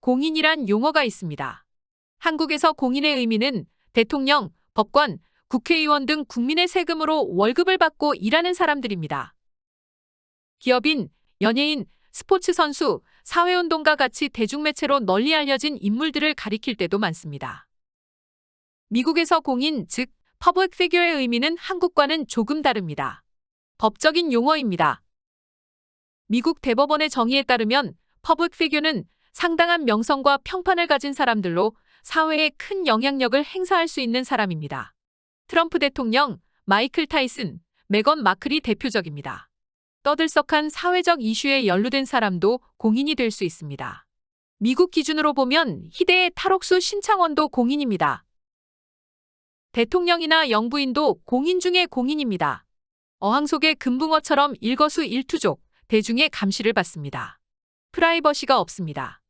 공인이란 용어가 있습니다. 한국에서 공인의 의미는 대통령, 법관, 국회의원 등 국민의 세금으로 월급을 받고 일하는 사람들입니다. 기업인, 연예인, 스포츠 선수, 사회운동가 같이 대중매체로 널리 알려진 인물들을 가리킬 때도 많습니다. 미국에서 공인, 즉 퍼블릭 피규어의 의미는 한국과는 조금 다릅니다. 법적인 용어입니다. 미국 대법원의 정의에 따르면 퍼블릭 피규어는 상당한 명성과 평판을 가진 사람들로 사회에 큰 영향력을 행사할 수 있는 사람입니다. 트럼프 대통령, 마이클 타이슨, 메건 마클이 대표적입니다. 떠들썩한 사회적 이슈에 연루된 사람도 공인이 될 수 있습니다. 미국 기준으로 보면 희대의 탈옥수 신창원도 공인입니다. 대통령이나 영부인도 공인 중의 공인입니다. 어항 속의 금붕어처럼 일거수일투족, 대중의 감시를 받습니다. 프라이버시가 없습니다.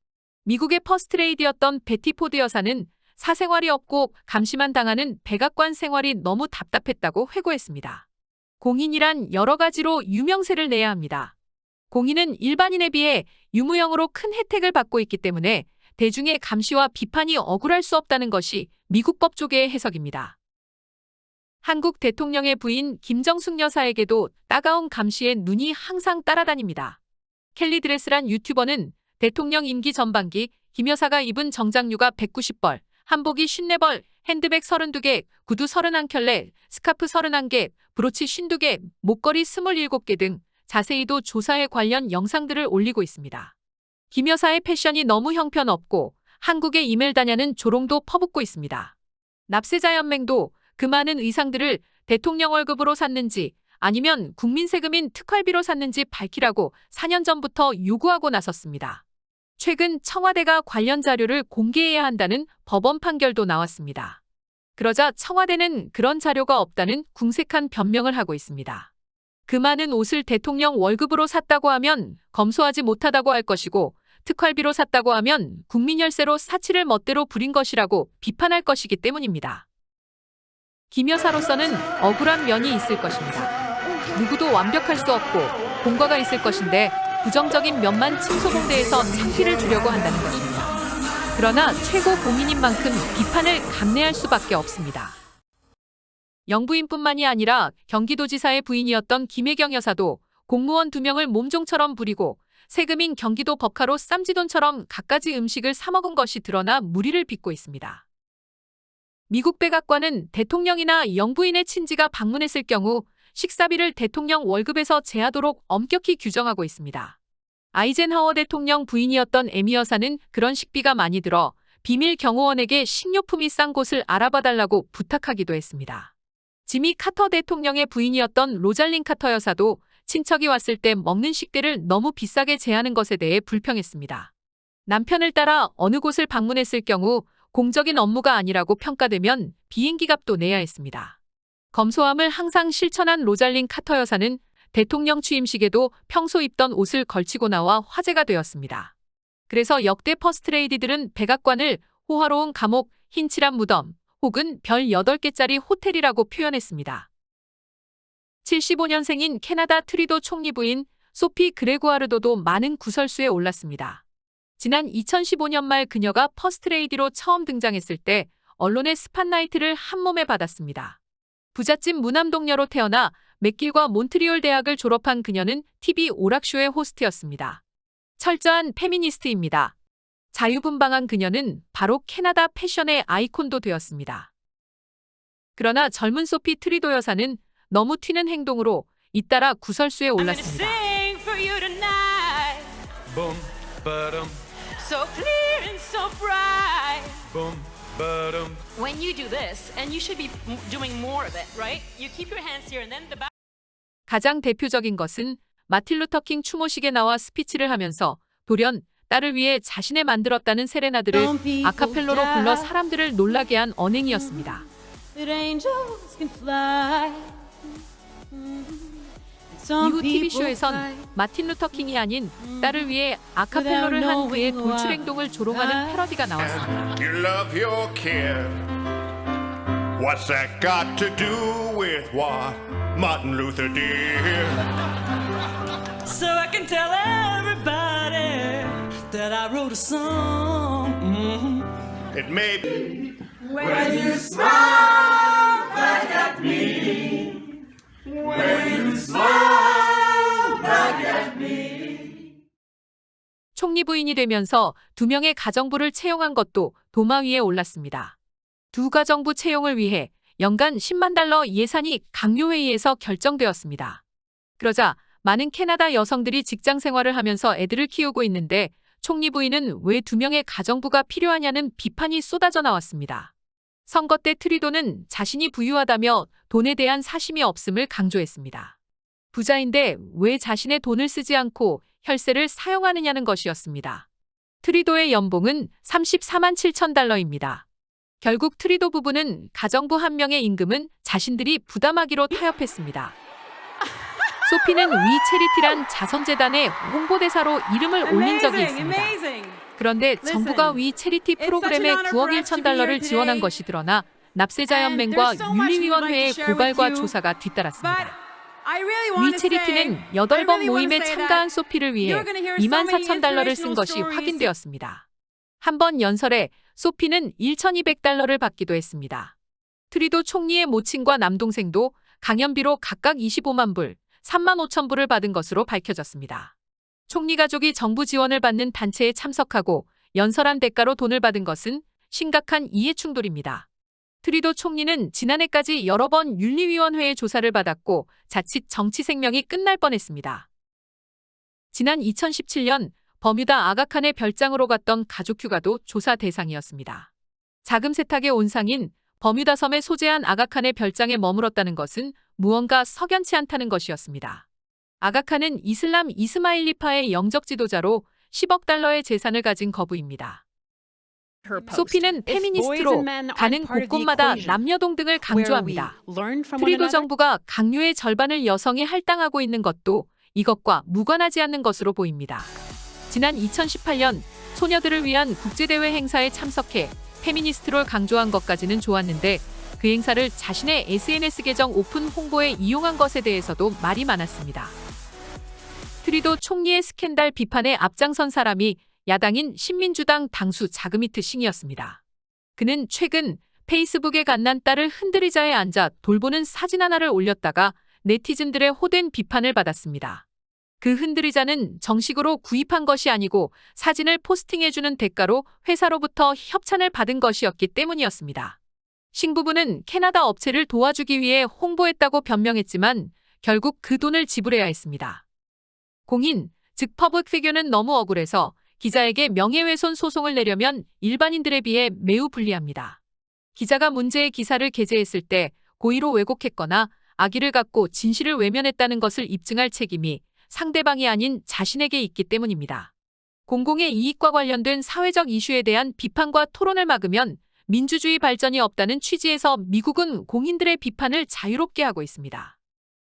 미국의 퍼스트레이디였던 베티 포드 여사는 사생활이 없고 감시만 당하는 백악관 생활이 너무 답답했다고 회고했습니다. 공인이란 여러 가지로 유명세를 내야 합니다. 공인은 일반인에 비해 유무형으로 큰 혜택을 받고 있기 때문에 대중의 감시와 비판이 억울할 수 없다는 것이 미국 법조계의 해석입니다. 한국 대통령의 부인 김정숙 여사에게도 따가운 감시의 눈이 항상 따라다닙니다. 켈리 드레스란 유튜버는 대통령 임기 전반기 김 여사가 입은 정장류가 190벌, 한복이 54벌, 핸드백 32개, 구두 31켤레, 스카프 31개, 브로치 52개, 목걸이 27개 등 자세히도 조사에 관련 영상들을 올리고 있습니다. 김 여사의 패션이 너무 형편없고 한국의 이멜다냐는 조롱도 퍼붓고 있습니다. 납세자연맹도 그 많은 의상들을 대통령 월급으로 샀는지 아니면 국민 세금인 특활비로 샀는지 밝히라고 4년 전부터 요구하고 나섰습니다. 최근 청와대가 관련 자료를 공개해야 한다는 법원 판결도 나왔습니다. 그러자 청와대는 그런 자료가 없다는 궁색한 변명을 하고 있습니다. 그 많은 옷을 대통령 월급으로 샀다고 하면 검소하지 못하다고 할 것이고 특활비로 샀다고 하면 국민 혈세로 사치를 멋대로 부린 것이라고 비판할 것이기 때문입니다. 김 여사로서는 억울한 면이 있을 것입니다. 누구도 완벽할 수 없고 공과가 있을 것인데 부정적인 면만 침소봉대해서 창피를 주려고 한다는 것입니다. 그러나 최고 공인인 만큼 비판을 감내할 수밖에 없습니다. 영부인뿐만이 아니라 경기도지사의 부인이었던 김혜경 여사도 공무원 2명을 몸종처럼 부리고 세금인 경기도 법카로 쌈지돈처럼 갖가지 음식을 사 먹은 것이 드러나 물의를 빚고 있습니다. 미국 백악관은 대통령이나 영부인의 친지가 방문했을 경우 식사비를 대통령 월급에서 제하도록 엄격히 규정하고 있습니다. 아이젠하워 대통령 부인이었던 에미 여사는 그런 식비가 많이 들어 비밀 경호원에게 식료품이 싼 곳을 알아봐달라고 부탁하기도 했습니다. 지미 카터 대통령의 부인이었던 로잘린 카터 여사도 친척이 왔을 때 먹는 식대를 너무 비싸게 제하는 것에 대해 불평했습니다. 남편을 따라 어느 곳을 방문했을 경우 공적인 업무가 아니라고 평가되면 비행기 값도 내야 했습니다. 검소함을 항상 실천한 로잘린 카터 여사는 대통령 취임식에도 평소 입던 옷을 걸치고 나와 화제가 되었습니다. 그래서 역대 퍼스트레이디들은 백악관을 호화로운 감옥, 흰칠한 무덤 혹은 별 8개짜리 호텔이라고 표현했습니다. 75년생인 캐나다 트리도 총리 부인 소피 그레고아르도도 많은 구설수에 올랐습니다. 지난 2015년 말 그녀가 퍼스트레이디로 처음 등장했을 때 언론의 스팟라이트를 한몸에 받았습니다. 부잣집 무남동녀로 태어나 맥길과 몬트리올 대학을 졸업한 그녀는 TV 오락쇼의 호스트였습니다. 철저한 페미니스트입니다. 자유분방한 그녀는 바로 캐나다 패션의 아이콘도 되었습니다. 그러나 젊은 소피 트리도 여사는 너무 튀는 행동으로 잇따라 구설수에 올랐습니다. So clear and so bright. When you do this, and you should be doing more of it, right? You keep your hands here and then the back. 가장 대표적인 것은 마틴 루터 킹 추모식에 나와 스피치를 하면서 돌연 딸을 위해 자신의 만들었다는 세레나드를 아카펠로로 불러 사람들을 놀라게 한 언행이었습니다. 이후 TV쇼에선 마틴 루터 킹이 아닌 딸을 위해 아카펠로를 한 그의 돌출 행동을 조롱하는 패러디가 나왔습니다. You love your kid. What's that got to do with what Martin Luther did? So I can tell everybody that I wrote a song. It may be When you smile back at me, when you smile back at me. 총리 부인이 되면서 2명의 가정부를 채용한 것도 도마 위에 올랐습니다. 두 가정부 채용을 위해 연간 10만 달러 예산이 강요회의에서 결정되었습니다. 그러자 많은 캐나다 여성들이 직장 생활을 하면서 애들을 키우고 있는데 총리 부인은 왜 2명의 가정부가 필요하냐는 비판이 쏟아져 나왔습니다. 선거 때 트리도는 자신이 부유하다며 돈에 대한 사심이 없음을 강조했습니다. 부자인데 왜 자신의 돈을 쓰지 않고 혈세를 사용하느냐는 것이었습니다. 트리도의 연봉은 34만 7천 달러입니다. 결국 트리도 부부는 가정부 한 명의 임금은 자신들이 부담하기로 타협했습니다. 소피는 위 체리티란 자선재단의 홍보대사로 이름을 올린 적이 있습니다. 그런데 정부가 위 체리티 프로그램에 9억 1천 달러를 지원한 것이 드러나 납세자연맹과 윤리위원회의 고발과 조사가 뒤따랐습니다. 위 체리티는 8번 모임에 참가한 소피를 위해 2만 4천 달러를 쓴 것이 확인되었습니다. 한 번 연설에 소피는 1,200달러를 받기도 했습니다. 트리도 총리의 모친과 남동생도 강연비로 각각 25만 불, 3만 5천 불을 받은 것으로 밝혀졌습니다. 총리 가족이 정부 지원을 받는 단체에 참석하고 연설한 대가로 돈을 받은 것은 심각한 이해충돌입니다. 트리도 총리는 지난해까지 여러 번 윤리위원회의 조사를 받았고 자칫 정치 생명이 끝날 뻔했습니다. 지난 2017년 버뮤다 아가칸의 별장으로 갔던 가족 휴가도 조사 대상이었습니다. 자금 세탁의 온상인 버뮤다 섬에 소재한 아가칸의 별장에 머물었다는 것은 무언가 석연치 않다는 것이었습니다. 아가칸은 이슬람 이스마일리파의 영적 지도자로 10억 달러의 재산을 가진 거부입니다. 소피는 페미니스트로 가는 곳곳마다 남녀 동등을 강조합니다. 트리도 정부가 강요의 절반을 여성이 할당하고 있는 것도 이것과 무관하지 않는 것으로 보입니다. 지난 2018년 소녀들을 위한 국제대회 행사에 참석해 페미니스트를 강조한 것까지는 좋았는데 그 행사를 자신의 SNS 계정 오픈 홍보에 이용한 것에 대해서도 말이 많았습니다. 트리도 총리의 스캔들 비판에 앞장선 사람이 야당인 신민주당 당수 자그미트 싱이었습니다. 그는 최근 페이스북에 갓난 딸을 흔들의자에 앉아 돌보는 사진 하나를 올렸다가 네티즌들의 호된 비판을 받았습니다. 그 흔들의자는 정식으로 구입한 것이 아니고 사진을 포스팅해주는 대가로 회사로부터 협찬을 받은 것이었기 때문이었습니다. 신부부는 캐나다 업체를 도와주기 위해 홍보했다고 변명했지만 결국 그 돈을 지불해야 했습니다. 공인, 즉 퍼블릭 피규어는 너무 억울해서 기자에게 명예훼손 소송을 내려면 일반인들에 비해 매우 불리합니다. 기자가 문제의 기사를 게재했을 때 고의로 왜곡했거나 악의를 갖고 진실을 외면했다는 것을 입증할 책임이 상대방이 아닌 자신에게 있기 때문입니다. 공공의 이익과 관련된 사회적 이슈에 대한 비판과 토론을 막으면 민주주의 발전이 없다는 취지에서 미국은 공인들의 비판을 자유롭게 하고 있습니다.